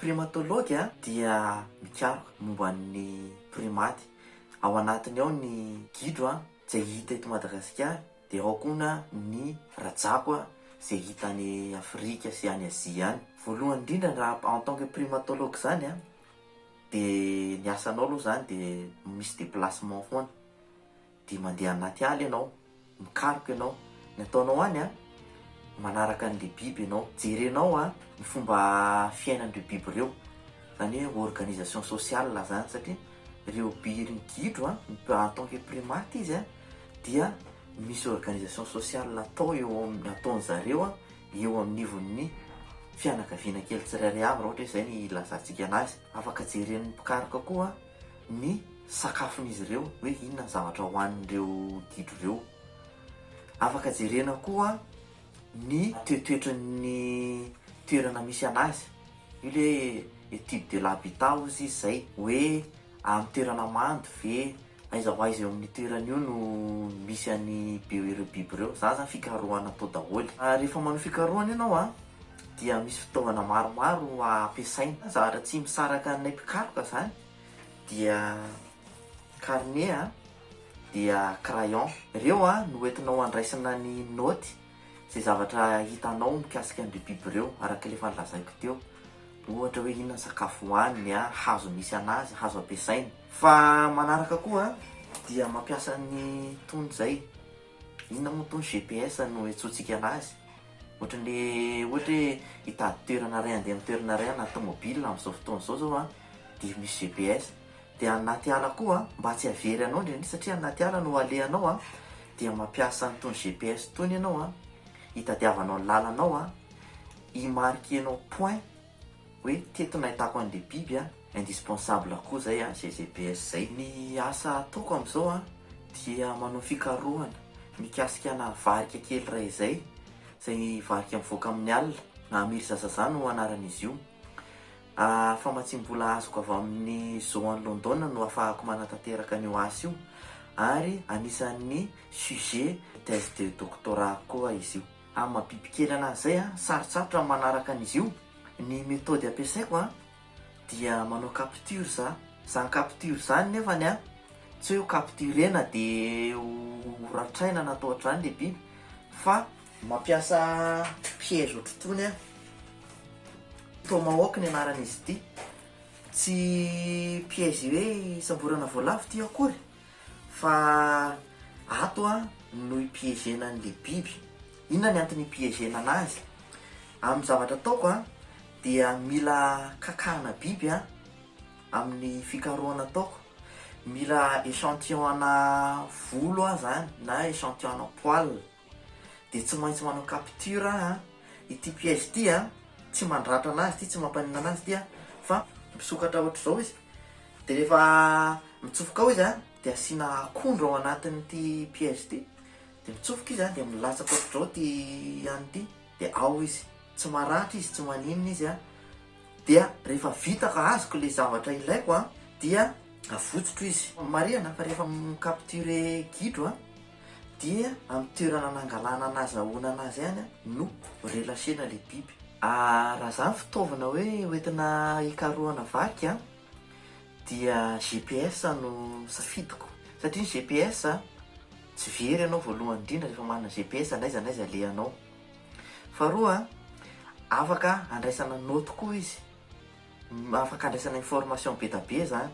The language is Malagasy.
primatology dia mikaroka momba ny primaty. Ao anatiny ao ny gidro izay hita eto Madagasikara, dia ao koa ny rajako izay hita any Afrika sy any Azia any. Voalohany indrindra raha en tant que primatologue zany dia ny asanao aloha zany dia misy déplacement foana, dia mandeha anaty ala ianao, mikaroka ianao. Ny ataonao any manaraka an'ilay biby ianao, jerenao ny fomba fiainan'ireo biby ireo, zany hoe organisation sociale zany, satria ireo gidro en tant que primate izy dia misy organisation sociale ataony zareo eo amin'ny nivon'ny fianakaviana kely tsirairay avy, raha ohatra hoe zay ny ilazantsika anazy. Afaka jeren'ny mpikaroka koa ny sakafon'izy ireo, hoe inona ny zavatra hohanin'ireo gidro ireo. Afaka jerena koa ny toetoetran'ny toerana misy anazy, io le étude de l'habitat ozy izay, hoe amin'ny toerana mando ve, aiza ho aiza eo amin'ny toerana io no misy any ireo biby ireo. Za zany fikarohana atao daholo. Rehefa manao fikarohana ianao dia misy fitaovana maromaro ampiasaina. Zavatra tsy misaraka anay mpikaroka zany dia carnet dia crayon. Ireo no entinao andraisana ny noty izay zavatra hitanao mikasika an'ireo biby ireo, araka ilay nolazaiko teo. Ohatra hoe inona ny sakafo hohaniny, hazo misy anazy, hazo ampiasaina. Fa manaraka koa dia mampiasa ny tony izay, inona moa tony GPS no antsointsika anazy. Ohatra hoe hitady toerana ray handeha amin'ny toerana ray na tomobile amin'izao fotoana izao dia misy GPS. Dia anaty ala koa mba tsy havery anao indrindra, satria anaty ala no alehanao dia mampiasa nytony GPS tony ianao hitadiavanao ny lalanao, imarquenao point hoe teto nahitako an'ilay biby indispensable koa zay zay GPS zay. Ny asa ataoko amin'izao dia manao fikarohana mikasika ana varika kely ray izay varika mivoaka amin'ny alina, Amily Zazaza no anaran'izy io. Famatsim-bola azoko avy amin'ny zoo any London no ahafahako manatanteraka an'io asa io, ary anisan'ny sujet thèse de doctorat koa izy io. Amin'ny maha-biby kely anazy zay sarotsarotra manaraka an'izy io. Ny méthode ampiasaiko dia manao capture za. Zany capture zany nefany tsy hoe capturena dia horatraina na atao ohatrany le biby, fa mampiasa piège otrotony tomahawk ny anaran'izy ity. Tsy piège hoe samborana voalavo ty akory, fa ato no ipiégena an'le biby. Inona ny antony ipiégena anazy? Amin'ny zavatra ataoko dia mila kakana biby amin'ny fikarohana ataoko. Mila échantillon ana volo zany na échantillon ana poil. Dia tsy maintsy manao capture ity piège ity tsy mandratra anazy ity, tsy mampanina anazy ity fa misokatra ohatr'izao izy. Dia rehefa mitsofoka ao izy dia asiana akondro ao anatin'ity piège ity. Dia mitsofoka izy dia milatsaka ohatr'izao ty ity, dia ao izy. Tsy maratra izy, tsy maninona izy dia rehefa vita ka azoko le zavatra ilaiko dia avotsotro izy. Marihana fa rehefa micapture gidro dia amin'ny toerana nangalana anazy, ahoana anazy any no relasena le biby. Raha zany fitaovana hoe hoentina hikarohana vaky dia GPS no safidiko, satria ny GPS tsy very ianao voalohany indrindra. Rehefa manana GPS n'aiza alehanao. Faharoa afaka andraisana noty koa izy, afaka andraisana information be da be zany.